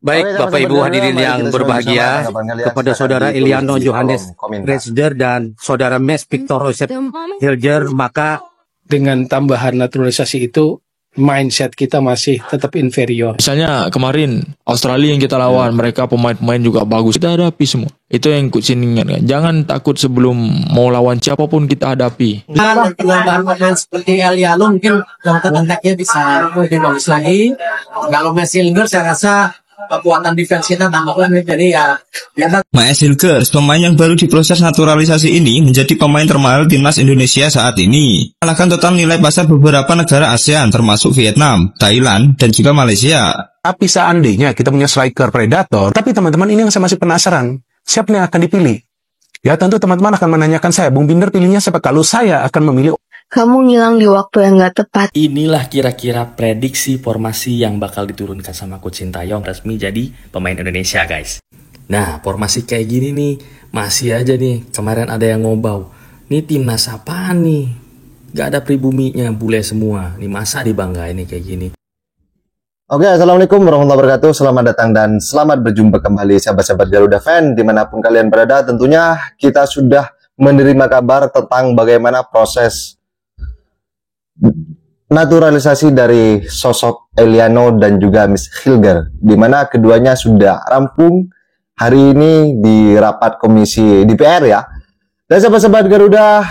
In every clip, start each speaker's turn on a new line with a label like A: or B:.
A: Baik, Bapak Ibu hadirin yang berbahagia, kepada Saudara Eliano Johannes Resder dan Saudara Mes Victor Joseph Hilger, maka dengan tambahan naturalisasi itu mindset kita masih tetap inferior.
B: Misalnya kemarin Australia yang kita lawan, mereka pemain-pemain juga bagus. Kita hadapi semua. Itu yang Coach inginkan. Jangan takut sebelum mau lawan siapapun kita hadapi.
C: Dengan seperti Eliano mungkin kontak-kontaknya bisa lebih bagus lagi. Kalau Messi Hilger saya rasa kekuatan defense kita tambah lagi, jadi ya.
D: Maes Hilgers, pemain yang baru diproses naturalisasi ini menjadi pemain termahal timnas Indonesia saat ini. Kalahkan total nilai pasar beberapa negara ASEAN termasuk Vietnam, Thailand, dan juga Malaysia.
E: Tapi seandainya kita punya striker predator, tapi teman-teman ini yang saya masih penasaran, siapa yang akan dipilih? Ya tentu teman-teman akan menanyakan saya, Bung Binder pilihnya siapa? Kalau saya akan memilih.
F: Kamu ngilang di waktu yang gak tepat.
G: Inilah kira-kira prediksi formasi yang bakal diturunkan sama Coach Sintayong resmi jadi pemain Indonesia, guys. Nah, formasi kayak gini nih, masih aja nih, kemarin ada yang ngobau. Nih timnas apaan nih? Gak ada pribuminya, bule semua. Nih masa dibanggain nih kayak gini.
H: Oke, Assalamualaikum warahmatullahi wabarakatuh. Selamat datang dan selamat berjumpa kembali sahabat-sahabat Garuda Fan dimanapun kalian berada. Tentunya kita sudah menerima kabar tentang bagaimana proses naturalisasi dari sosok Eliano dan juga Miss Hilger, di mana keduanya sudah rampung hari ini di rapat komisi DPR ya. Dan sahabat-sahabat Garuda,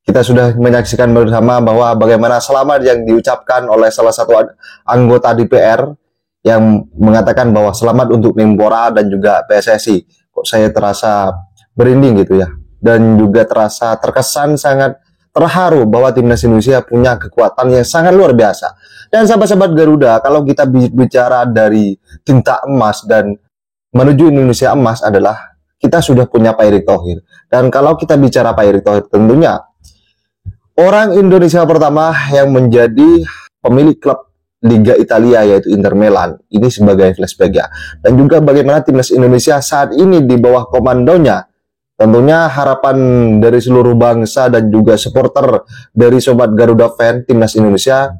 H: kita sudah menyaksikan bersama bahwa bagaimana selamat yang diucapkan oleh salah satu anggota DPR yang mengatakan bahwa selamat untuk Menpora dan juga PSSI. Kok saya terasa berinding gitu ya, dan juga terasa terkesan sangat terharu bahwa timnas Indonesia punya kekuatan yang sangat luar biasa. Dan sahabat-sahabat Garuda, kalau kita bicara dari tinta emas dan menuju Indonesia emas adalah kita sudah punya Pak Erick Thohir. Dan kalau kita bicara Pak Erick Thohir, tentunya orang Indonesia pertama yang menjadi pemilik klub Liga Italia yaitu Inter Milan. Ini sebagai flashback ya. Dan juga bagaimana timnas Indonesia saat ini di bawah komandonya. Tentunya harapan dari seluruh bangsa dan juga supporter dari Sobat Garuda Fan timnas Indonesia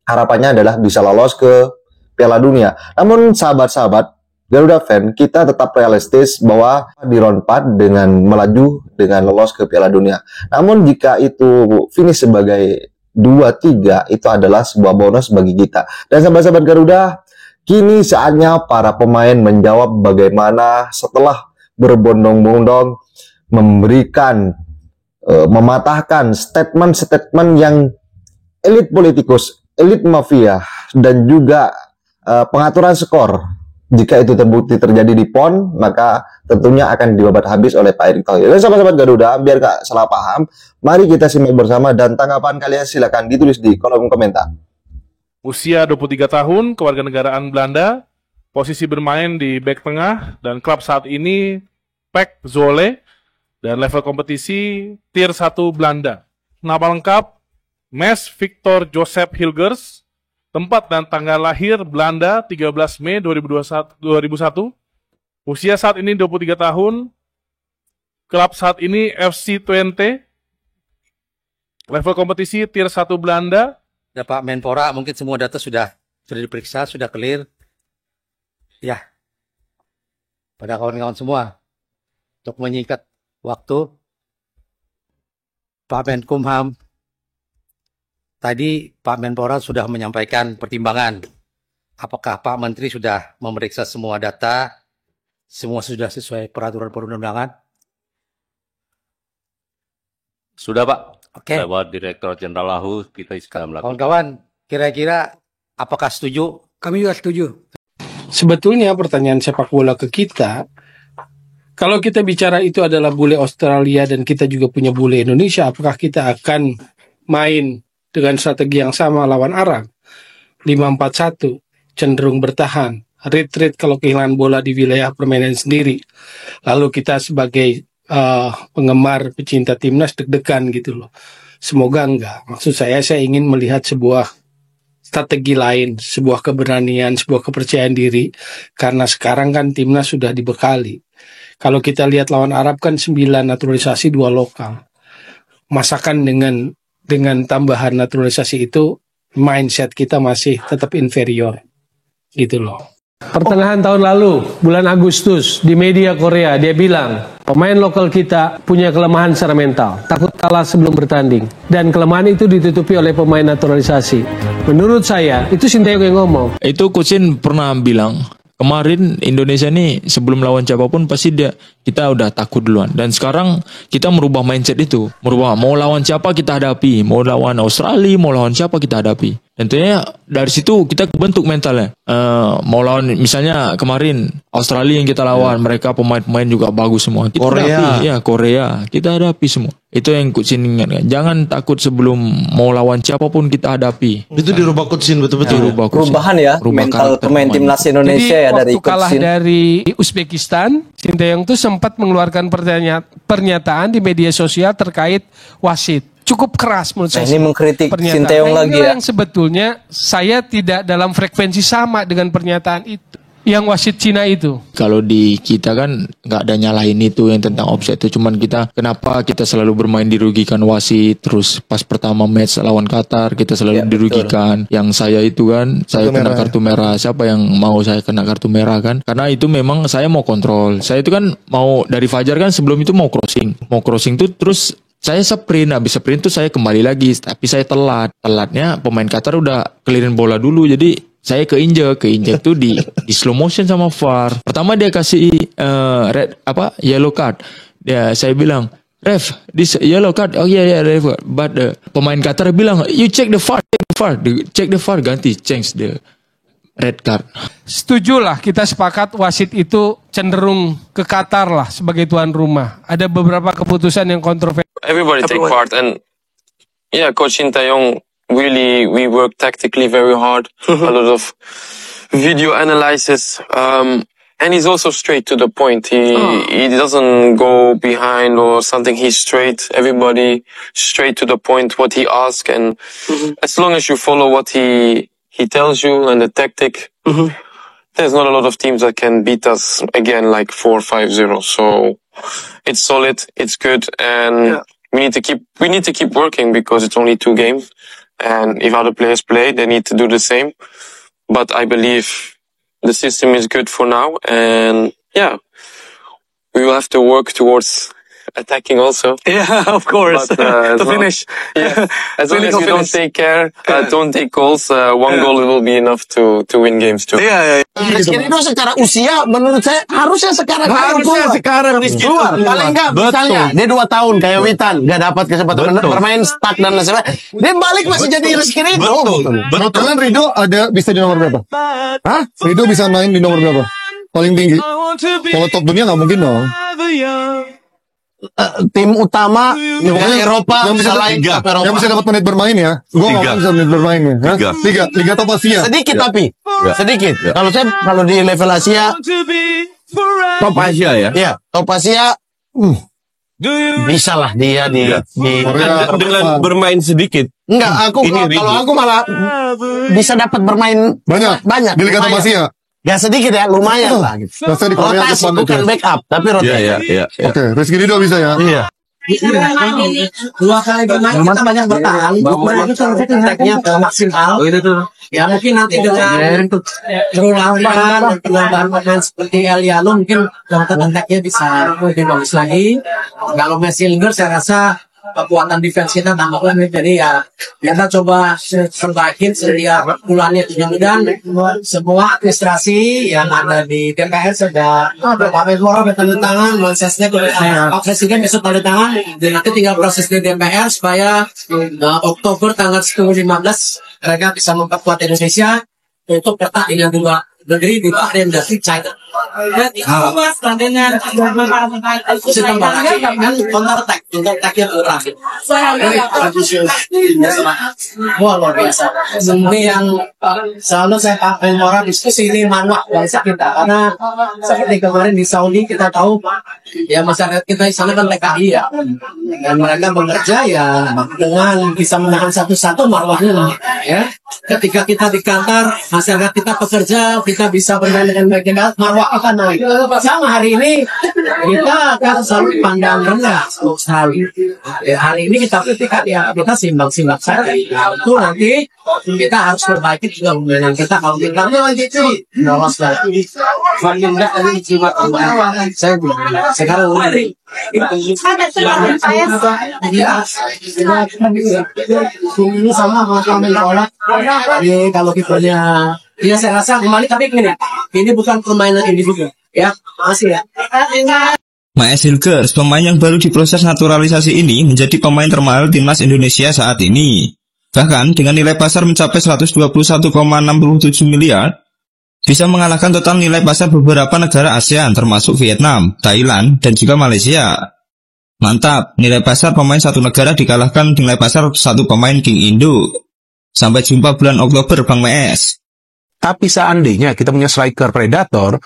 H: harapannya adalah bisa lolos ke Piala Dunia. Namun sahabat-sahabat Garuda Fan, kita tetap realistis bahwa di round 4 dengan melaju dengan lolos ke Piala Dunia. Namun jika itu finish sebagai 2-3 itu adalah sebuah bonus bagi kita. Dan sahabat-sahabat Garuda, kini saatnya para pemain menjawab bagaimana setelah berbondong-bondong memberikan mematahkan statement-statement yang elit politikus, elit mafia, dan juga pengaturan skor. Jika itu terbukti terjadi di PON, maka tentunya akan dibabat habis oleh Pak Erick Thohir. Dan sahabat-sahabat Garuda, biar gak salah paham, mari kita simak bersama dan tanggapan kalian silakan ditulis di kolom komentar.
I: Usia 23 tahun, kewarganegaraan Belanda, posisi bermain di bek tengah, dan klub saat ini PEC Zwolle, dan level kompetisi Tier 1 Belanda. Nama lengkap, Mes Victor Joseph Hilgers, tempat dan tanggal lahir Belanda 13 Mei 2001, usia saat ini 23 tahun, klub saat ini FC Twente, level kompetisi Tier 1 Belanda.
A: Ya, Pak Menpora, mungkin semua data sudah diperiksa, sudah clear. Ya, pada kawan-kawan semua, untuk menyingkat waktu, Pak Menkumham, tadi Pak Menpora sudah menyampaikan pertimbangan. Apakah Pak Menteri sudah memeriksa semua data, semua sudah sesuai peraturan perundang-undangan?
J: Sudah Pak.
A: Oke.
J: Lewat Direktur Jenderal Lahu kita sekarang melakukan.
A: Kawan-kawan, kira-kira apakah setuju?
C: Kami juga setuju.
E: Sebetulnya pertanyaan sepak bola ke kita, kalau kita bicara itu adalah bule Australia dan kita juga punya bule Indonesia, apakah kita akan main dengan strategi yang sama lawan Arab? 5-4-1, cenderung bertahan, retreat kalau kehilangan bola di wilayah permainan sendiri. Lalu kita sebagai penggemar pecinta timnas deg-degan gitu loh. Semoga enggak. Maksud saya ingin melihat sebuah strategi lain, sebuah keberanian, sebuah kepercayaan diri. Karena sekarang kan timnas sudah dibekali. Kalau kita lihat lawan Arab kan 9 naturalisasi 2 lokal. Masakan dengan tambahan naturalisasi itu mindset kita masih tetap inferior. Gitu loh. Pertengahan tahun lalu, bulan Agustus, di media Korea, dia bilang, pemain lokal kita punya kelemahan secara mental, takut kalah sebelum bertanding. Dan kelemahan itu ditutupi oleh pemain naturalisasi. Menurut saya, itu Sintayong yang ngomong.
B: Itu Coach Shin pernah bilang, kemarin Indonesia nih sebelum lawan siapapun pasti kita udah takut duluan. Dan sekarang kita merubah mindset itu. Mau lawan siapa kita hadapi. Mau lawan Australia, mau lawan siapa kita hadapi. Dan tentunya dari situ kita bentuk mentalnya. Mau lawan misalnya kemarin Australia yang kita lawan, mereka pemain-pemain juga bagus semua. Kita hadapi, ya Korea, kita hadapi semua. Itu yang Coach Shin ingatkan. Jangan takut sebelum mau lawan siapapun kita hadapi.
K: Itu dirubah Coach Shin betul-betul.
L: Perubahan ya, mental pemain timnas Indonesia.
E: Jadi,
L: ya dari
E: waktu kalah dari Uzbekistan, Sintayong tuh sempat mengeluarkan pernyataan di media sosial terkait wasit. Cukup keras menurut saya.
L: Ini mengkritik Sintayong lagi ya.
E: Yang sebetulnya saya tidak dalam frekuensi sama dengan pernyataan itu. Yang wasit Cina itu.
B: Kalau di kita kan nggak ada nyalahin itu yang tentang offside itu. Cuman kenapa kita selalu bermain dirugikan wasit. Terus pas pertama match lawan Qatar kita selalu dirugikan. Betul. Yang saya itu kan, saya kena kartu merah. Siapa yang mau saya kena kartu merah kan? Karena itu memang saya mau kontrol. Saya itu kan mau dari Fajar kan sebelum itu mau crossing. Mau crossing tuh terus saya sprint, habis sprint tuh saya kembali lagi, tapi saya telatnya pemain Qatar udah clearin bola dulu, jadi saya keinjek tuh di slow motion sama VAR. Pertama dia kasih yellow card, saya bilang ref, this yellow card, oh yeah ref, but pemain Qatar bilang you check the VAR, ganti change the red card.
E: Setujulah, kita sepakat wasit itu cenderung ke Qatar lah sebagai tuan rumah. Ada beberapa keputusan yang kontroversial.
M: Everybody take part, and yeah, Coach Sintayong really, we work tactically very hard. A lot of video analysis, and he's also straight to the point. He doesn't go behind or something. He's straight. Everybody straight to the point. What he asks, and as long as you follow what he tells you and the tactic, there's not a lot of teams that can beat us again like 4-5-0. So it's solid, it's good, and we need to keep working because it's only 2 games. And if other players play, they need to do the same. But I believe the system is good for now, and yeah, we will have to work towards attacking also.
L: Yeah, of course.
M: But,
L: to finish.
M: Yeah, as long as we don't take care, don't take goals, 1 goal will be enough to win games too.
K: Iya. Rizky Ridho secara usia menurut saya harusnya sekarang Rizky keluar. Paling enggak misalnya dia 2 tahun kayak Witan enggak dapat kesempatan bermain, stuck dan lain sebagainya. Dia balik masih jadi Rizky Ridho.
N: Betul. Kalian Ridho bisa di nomor berapa? Hah? Ridho bisa main di nomor berapa? Paling tinggi. Kalau top dunia enggak mungkin dong.
K: Tim utama Eropa
N: yang bisa dapat menit bermain ya. Gua nggak bisa menit bermain ya. Tiga Liga Top Asia.
K: Sedikit tapi sedikit. Kalau di level Asia,
J: Top Asia ya.
K: Iya, Top Asia. Bisa lah dia
J: dengan bermain sedikit.
K: Enggak, kalau aku malah bisa dapat bermain banyak
N: di Liga Top Asia.
K: Gak sedikit ya, lumayan lah gitu. Rotasi bukan backup, tapi rotasi.
J: Iya.
N: Oke, Rizky Ridho bisa ya.
K: Iya.
C: 2 kali bermain kita banyak bertahan. Itu tekniknya maksimal. Ya mungkin nanti dengan perulangan pemain seperti Eliano mungkin tekniknya bisa lebih bagus lagi. Kalau Messi Lingard saya rasa kekuatan defense kita tambah lagi, jadi ya kita coba serbakin setiap bulannya. Dan semua administrasi yang ada di DPR sudah tanda tangan, prosesnya Pak Presiden besok tanda tangan, dan nanti tinggal proses di DPR supaya Oktober tanggal 10-15 mereka bisa memperkuat Indonesia untuk bertak dengan 2 negeri di area industri China. Selanjutnya sistem lagi kan counter attack-nya kurang. Wah luar biasa. Seperti yang selalu saya pakai moral diskusi ini manual bangsa kita, karena seperti kemarin di Saudi kita tahu ya masyarakat kita di sana kan TKI ya, dan mereka bekerja ya dengan bisa menahan satu-satu marwahnya ya. Ketika kita di Qatar, masyarakat kita pekerja, kita bisa bermain dengan baik, marwah akan naik. Sama hari ini kita akan selalu pandang rendah sekali. Hari ini kita ketika kita simbang-simbang saja. Itu nanti kita harus perbaiki juga pemilihan kita. Kalau kita itu lolos lagi. Saya sekarang ini sama kalau kipernya ya saya rasa kembali, tapi ini bukan permainan individu ya. Makasih ya.
D: Maes Hilgers, pemain yang baru diproses naturalisasi ini menjadi pemain termahal timnas Indonesia saat ini. Bahkan dengan nilai pasar mencapai 121,67 miliar, bisa mengalahkan total nilai pasar beberapa negara ASEAN termasuk Vietnam, Thailand, dan juga Malaysia. Mantap, nilai pasar pemain satu negara dikalahkan nilai pasar satu pemain King Indo. Sampai jumpa bulan Oktober, Bang Maes.
O: Tapi seandainya kita punya striker predator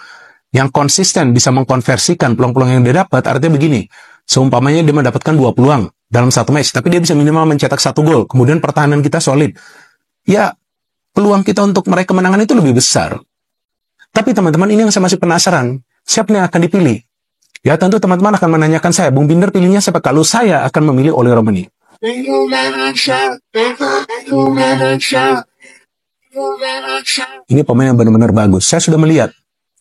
O: yang konsisten bisa mengkonversikan peluang-peluang yang dia dapat, artinya begini, seumpamanya dia mendapatkan 2 peluang dalam satu match, tapi dia bisa minimal mencetak 1 gol, kemudian pertahanan kita solid, ya peluang kita untuk meraih kemenangan itu lebih besar. Tapi teman-teman, ini yang saya masih penasaran, siapa yang akan dipilih? Ya tentu teman-teman akan menanyakan saya, Bung Binder pilihnya siapa? Kalau saya akan memilih Oli Romani. Ini pemain yang benar-benar bagus. Saya sudah melihat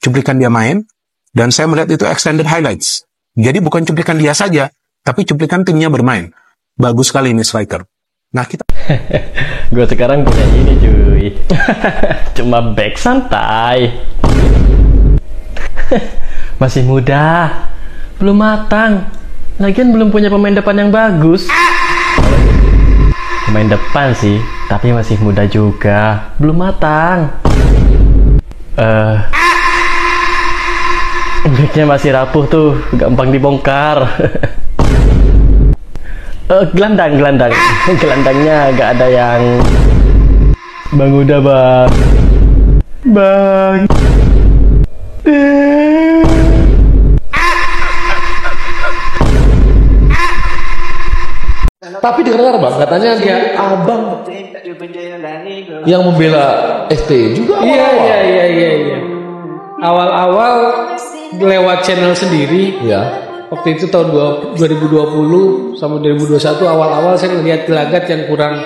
O: cuplikan dia main, dan saya melihat itu extended highlights. Jadi bukan cuplikan dia saja, tapi cuplikan timnya bermain. Bagus sekali ini striker. Nah kita
P: gue sekarang punya ini cuy. Cuma back santai. Masih muda, belum matang. Lagian belum punya pemain depan yang bagus. Pemain depan sih, tapi masih muda juga, belum matang. Backnya masih rapuh tuh, gampang dibongkar. Gelandangnya gak ada yang Bang udah bang.
Q: Tapi dengar bang, katanya dia abang yang membela ST juga.
E: Iya. Awal-awal lewat channel sendiri.
Q: Ya.
E: Waktu itu tahun 2020 sama 2021 awal-awal saya melihat gelagat yang kurang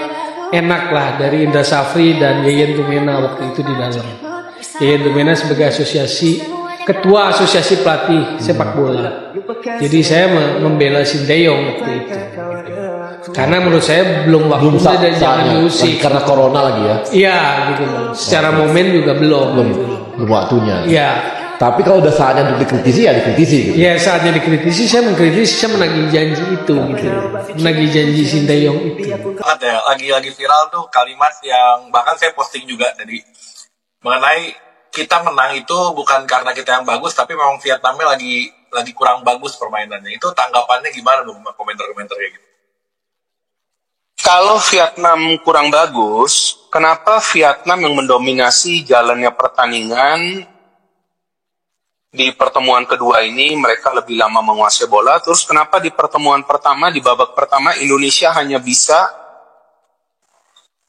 E: enak lah dari Indra Safri dan Yeyen Tumena waktu itu di dalam. Yeyen Tumena sebagai ketua asosiasi pelatih sepak bola. Jadi saya membela Sinteyong waktu itu. Karena menurut saya belum waktunya dan jangan diusik.
Q: Karena corona lagi ya.
E: Iya gitu. Secara momen juga belum
Q: waktunya.
E: Iya.
Q: Tapi kalau udah saatnya untuk dikritisi ya dikritisi gitu.
E: Ya saatnya dikritisi, saya mengkritisi, saya menagih janji itu gitu. Menagih janji Sinteyong itu.
R: Ada lagi viral tuh kalimat yang bahkan saya posting juga tadi mengenai kita menang itu bukan karena kita yang bagus, tapi memang Vietnamnya lagi kurang bagus permainannya. Itu tanggapannya gimana dong, komentar-komentar kayak gitu?
O: Kalau Vietnam kurang bagus, kenapa Vietnam yang mendominasi jalannya pertandingan di pertemuan kedua ini mereka lebih lama menguasai bola? Terus kenapa di pertemuan pertama, di babak pertama Indonesia hanya bisa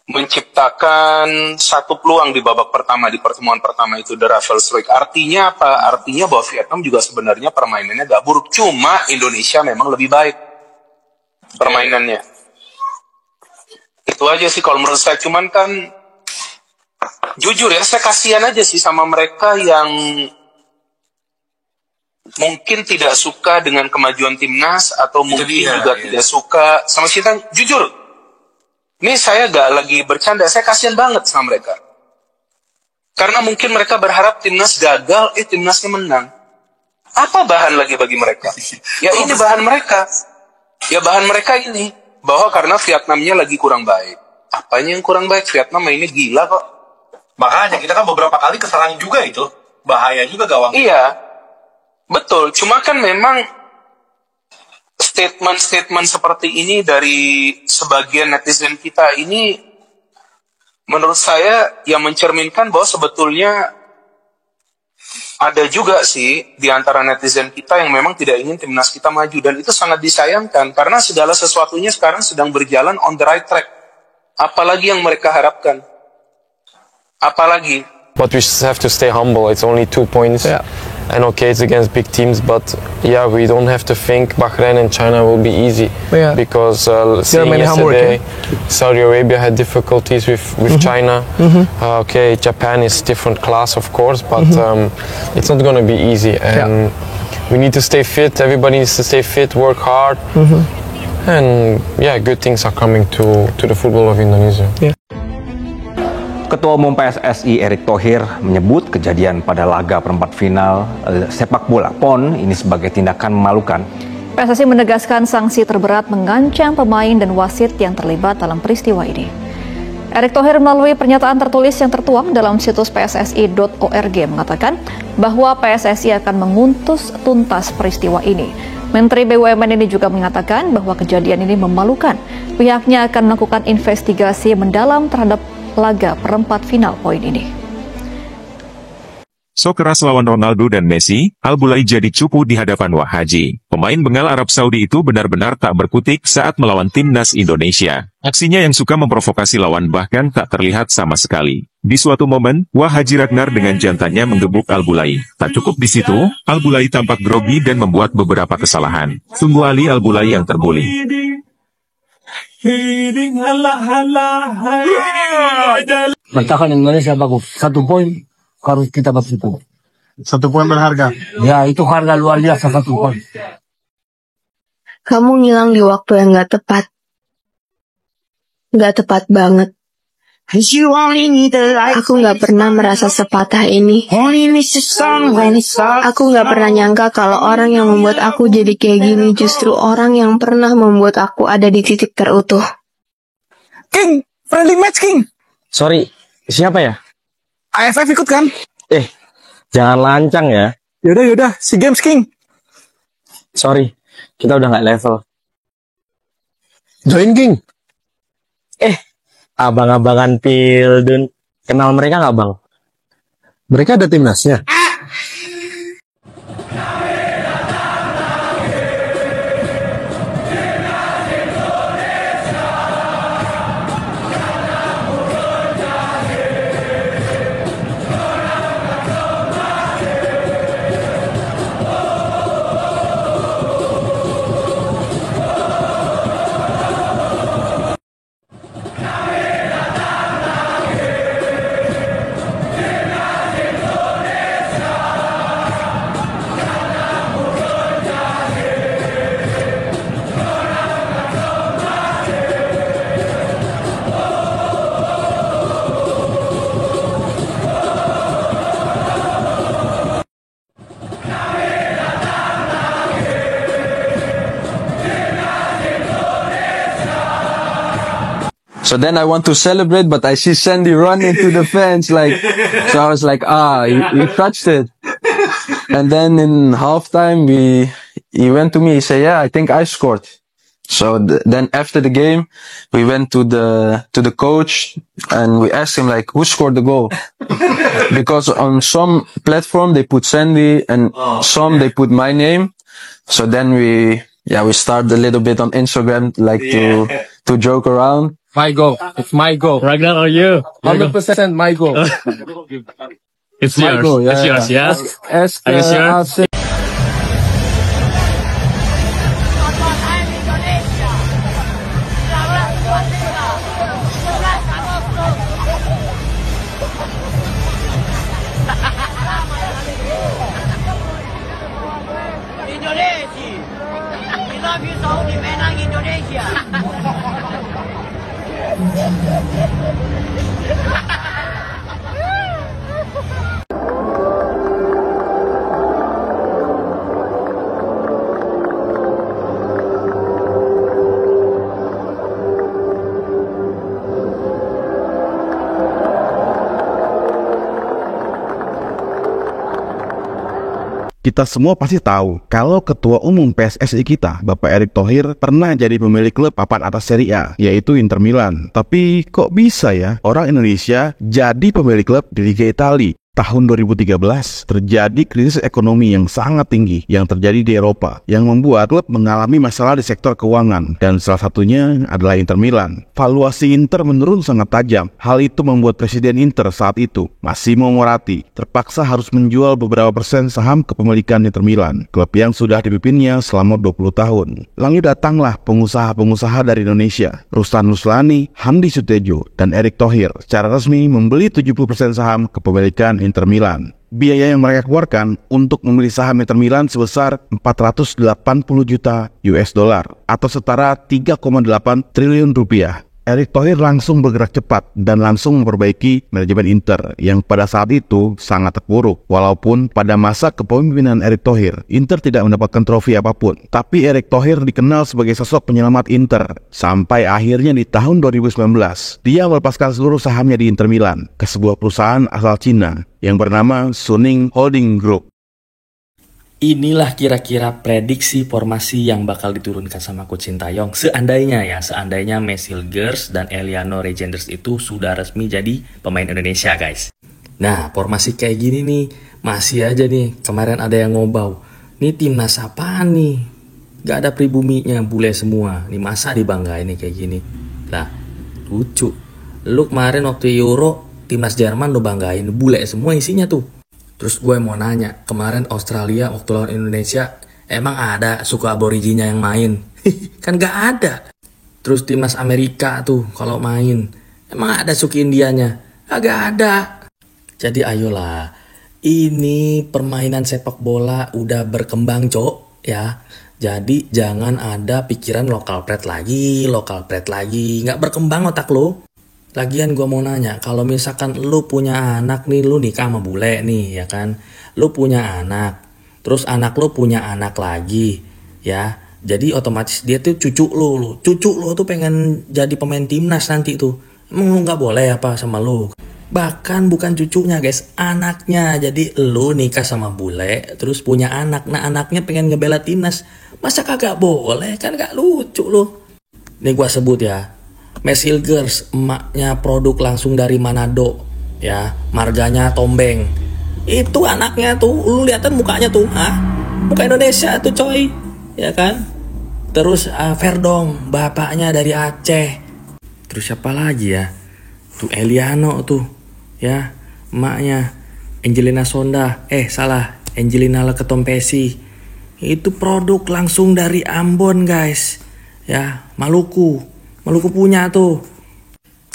O: menciptakan 1 peluang di babak pertama, di pertemuan pertama itu the Rafael Struijk. Artinya apa? Artinya bahwa Vietnam juga sebenarnya permainannya gak buruk, cuma Indonesia memang lebih baik permainannya. Itu aja sih kalau menurut saya. Cuman kan jujur ya, saya kasihan aja sih sama mereka yang mungkin tidak suka dengan kemajuan timnas, atau mungkin tidak suka sama kita. Jujur, ini saya gak lagi bercanda, saya kasihan banget sama mereka. Karena mungkin mereka berharap timnas gagal, timnasnya menang. Apa bahan lagi bagi mereka? Ya ini bahan mereka. Ya bahan mereka ini, bahwa karena Vietnamnya lagi kurang baik. Apanya yang kurang baik? Vietnam mainnya gila kok.
R: Makanya kita kan beberapa kali keserang juga itu. Bahaya juga gawang.
O: Iya. Betul, cuma kan memang statement-statement seperti ini dari sebagian netizen kita ini menurut saya yang mencerminkan bahwa sebetulnya ada juga sih di antara netizen kita yang memang tidak ingin timnas kita maju, dan itu sangat disayangkan karena segala sesuatunya sekarang sedang berjalan on the right track. Apalagi yang mereka harapkan? Apalagi?
M: But we have to stay humble. It's only 2 points. And okay, it's against big teams, but yeah, we don't have to think Bahrain and China will be easy because seeing yesterday, Saudi Arabia had difficulties with China. Okay, Japan is different class, of course, but it's not going to be easy. And we need to stay fit. Everybody needs to stay fit, work hard, and yeah, good things are coming to the football of Indonesia.
S: Ketua Umum PSSI Erick Thohir menyebut kejadian pada laga perempat final sepak bola PON ini sebagai tindakan memalukan.
T: PSSI menegaskan sanksi terberat mengancam pemain dan wasit yang terlibat dalam peristiwa ini. Erick Thohir melalui pernyataan tertulis yang tertuang dalam situs pssi.org mengatakan bahwa PSSI akan mengutus tuntas peristiwa ini. Menteri BUMN ini juga mengatakan bahwa kejadian ini memalukan. Pihaknya akan melakukan investigasi mendalam terhadap laga perempat final poin ini.
U: So keras lawan Ronaldo dan Messi, Al-Bulai jadi cupu di hadapan Wahaji. Pemain bengal Arab Saudi itu benar-benar tak berkutik saat melawan timnas Indonesia. Aksinya yang suka memprovokasi lawan bahkan tak terlihat sama sekali. Di suatu momen, Wahaji Ragnar dengan jantannya menggebuk Al-Bulai. Tak cukup di situ, Al-Bulai tampak grogi dan membuat beberapa kesalahan. Sungguh Ali Al-Bulai yang terbuli.
C: Mentakkan Indonesia bagus. 1 poin harus kita bersyukur.
N: 1 poin berharga.
C: Ya, itu harga luar biasa 1 poin.
F: Kamu ngilang di waktu yang gak tepat. Gak tepat banget. Aku gak pernah merasa sepatah ini. Aku gak pernah nyangka kalau orang yang membuat aku jadi kayak gini justru orang yang pernah membuat aku ada di titik terutuh.
V: King, friendly match King.
L: Sorry, siapa ya?
V: AFF ikut kan?
L: Jangan lancang ya.
V: Yaudah, SEA Games King.
L: Sorry, kita udah nggak level.
V: Join King.
L: Abang-abangan Pildun. Kenal mereka nggak, Bang?
V: Mereka ada timnasnya.
W: So then I want to celebrate, but I see Sandy run into the fence, like, so I was like, you touched it. And then in halftime, he went to me, he said, yeah, I think I scored. So then after the game, we went to the coach and we asked him like, who scored the goal? Because on some platform they put Sandy and some they put my name. So then we started a little bit on Instagram, like to joke around.
E: My goal. It's my goal.
P: Ragnar, are you?
E: 100% my goal.
P: It's
E: my
P: yours.
E: goal. Yeah,
P: It's yours, yeah?
E: Ask
P: Are you sure?
X: Indonesia. We love you, Saudi. Menang Indonesia.
Y: Kita semua pasti tahu kalau Ketua Umum PSSI kita, Bapak Erick Thohir, pernah jadi pemilik klub papan atas Serie A, yaitu Inter Milan. Tapi kok bisa ya orang Indonesia jadi pemilik klub di Liga Italia? Tahun 2013 terjadi krisis ekonomi yang sangat tinggi yang terjadi di Eropa yang membuat klub mengalami masalah di sektor keuangan dan salah satunya adalah Inter Milan. Valuasi Inter menurun sangat tajam. Hal itu membuat Presiden Inter saat itu, Massimo Moratti, terpaksa harus menjual beberapa persen saham kepemilikan Inter Milan, klub yang sudah dipimpinnya selama 20 tahun. Lalu datanglah pengusaha-pengusaha dari Indonesia, Ruslan Ruslani, Hamdi Sutejo, dan Erick Thohir secara resmi membeli 70% saham kepemilikan Inter Milan. Biaya yang mereka keluarkan untuk membeli saham Inter Milan sebesar 480 juta US dollar atau setara 3,8 triliun rupiah. Erick Thohir langsung bergerak cepat dan langsung memperbaiki manajemen Inter yang pada saat itu sangat terpuruk. Walaupun pada masa kepemimpinan Erick Thohir, Inter tidak mendapatkan trofi apapun. Tapi Erick Thohir dikenal sebagai sosok penyelamat Inter. Sampai akhirnya di tahun 2019, dia melepaskan seluruh sahamnya di Inter Milan ke sebuah perusahaan asal Cina yang bernama Suning Holding Group.
P: Inilah kira-kira prediksi formasi yang bakal diturunkan sama Coach Sintayong. Seandainya Messil Girls dan Eliano Regenders itu sudah resmi jadi pemain Indonesia, guys. Nah, formasi kayak gini nih, masih aja nih, kemarin ada yang ngobau. Nih timnas apaan nih? Gak ada pribuminya, bule semua. Nih masa dibanggain nih kayak gini? Lah, lucu. Lu kemarin waktu Euro, timnas Jerman lu banggain, bule semua isinya tuh. Terus gue mau nanya, kemarin Australia waktu lawan Indonesia, emang ada suku aborigenya yang main? Kan gak ada. Terus timnas Amerika tuh kalau main, emang ada suku Indianya? Gak ada. Jadi ayolah, ini permainan sepak bola udah berkembang, Cok, ya. Jadi jangan ada pikiran lokal pride lagi, nggak berkembang otak lo. Lagian gue mau nanya, kalau misalkan lu punya anak nih, lu nikah sama bule nih, ya kan? Lu punya anak, terus anak lu punya anak lagi, ya. Jadi otomatis dia tuh cucu lu tuh pengen jadi pemain timnas nanti tuh. Emang lu nggak boleh apa sama lu? Bahkan bukan cucunya, guys, anaknya. Jadi lu nikah sama bule, terus punya anak, nah anaknya pengen ngebela timnas, masa kagak boleh? Kan gak lucu lu. Nih gue sebut ya. Messil Girls, emaknya produk langsung dari Manado, ya, marganya Tombeng. Itu anaknya tuh, lu liatin mukanya tuh, muka Indonesia tuh coy, ya kan? Terus Verdong, bapaknya dari Aceh. Terus siapa lagi ya? Tuh Eliano tuh, ya, emaknya Angelina Sonda, Angelina Leketompesi. Itu produk langsung dari Ambon, guys, ya, Maluku punya tuh.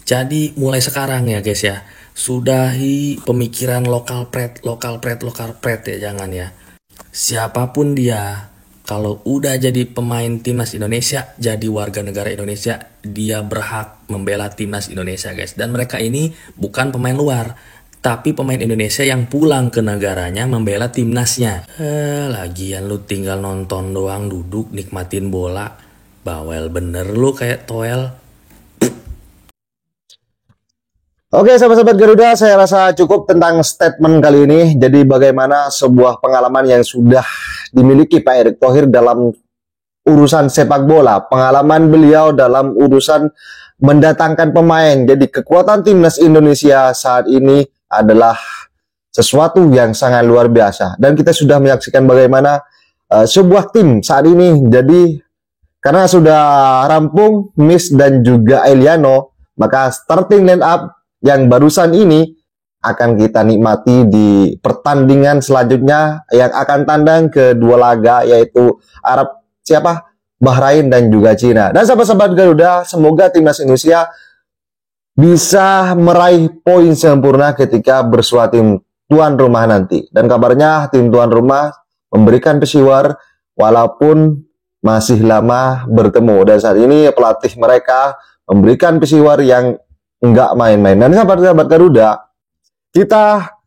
P: Jadi mulai sekarang ya guys ya, sudahi pemikiran lokal pride ya, jangan ya. Siapapun dia, kalau udah jadi pemain timnas Indonesia, jadi warga negara Indonesia, dia berhak membela timnas Indonesia, guys. Dan mereka ini bukan pemain luar, tapi pemain Indonesia yang pulang ke negaranya membela timnasnya. Lagian lu tinggal nonton doang, duduk nikmatin bola. Bawel bener lu kayak toel.
K: Oke, sahabat-sahabat Garuda, saya rasa cukup tentang statement kali ini. Jadi bagaimana sebuah pengalaman yang sudah dimiliki Pak Erick Thohir dalam urusan sepak bola, pengalaman beliau dalam urusan mendatangkan pemain. Jadi kekuatan timnas Indonesia saat ini adalah sesuatu yang sangat luar biasa. Dan kita sudah menyaksikan bagaimana sebuah tim saat ini. Jadi karena sudah rampung Miss dan juga Eliano, maka starting line up yang barusan ini akan kita nikmati di pertandingan selanjutnya yang akan tandang ke dua laga, yaitu Bahrain dan juga Cina. Dan sahabat-sahabat Garuda, semoga timnas Indonesia bisa meraih poin sempurna ketika bersuah tim tuan rumah nanti. Dan kabarnya tim tuan rumah memberikan pesiwar walaupun masih lama bertemu, dan saat ini pelatih mereka memberikan pesiwar yang enggak main-main. Dan sahabat-sahabat Garuda, kita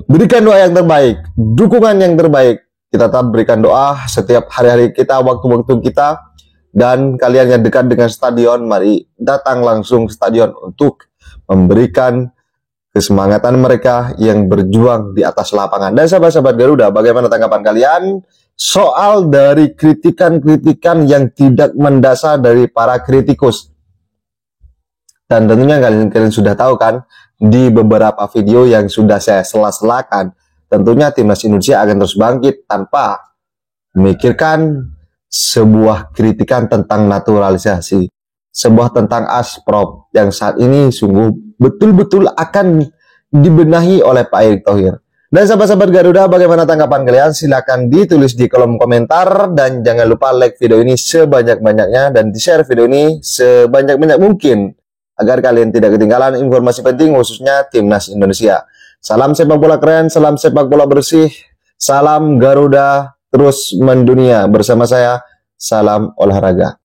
K: berikan doa yang terbaik, dukungan yang terbaik. Kita tetap berikan doa setiap hari-hari kita, waktu-waktu kita. Dan kalian yang dekat dengan stadion, mari datang langsung ke stadion untuk memberikan kesemangatan mereka yang berjuang di atas lapangan. Dan sahabat-sahabat Garuda, bagaimana tanggapan kalian soal dari kritikan-kritikan yang tidak mendasar dari para kritikus? Dan tentunya kalian sudah tahu kan,
A: di beberapa video yang sudah saya sela-selakan, tentunya timnas Indonesia akan terus bangkit tanpa memikirkan sebuah kritikan tentang naturalisasi, sebuah tentang asprop yang saat ini sungguh betul-betul akan dibenahi oleh Pak Erick Thohir. Dan sahabat-sahabat Garuda, bagaimana tanggapan kalian? Silahkan ditulis di kolom komentar, dan jangan lupa like video ini sebanyak-banyaknya dan di-share video ini sebanyak-banyak mungkin agar kalian tidak ketinggalan informasi penting khususnya timnas Indonesia. Salam sepak bola keren, salam sepak bola bersih, salam Garuda terus mendunia. Bersama saya, salam olahraga.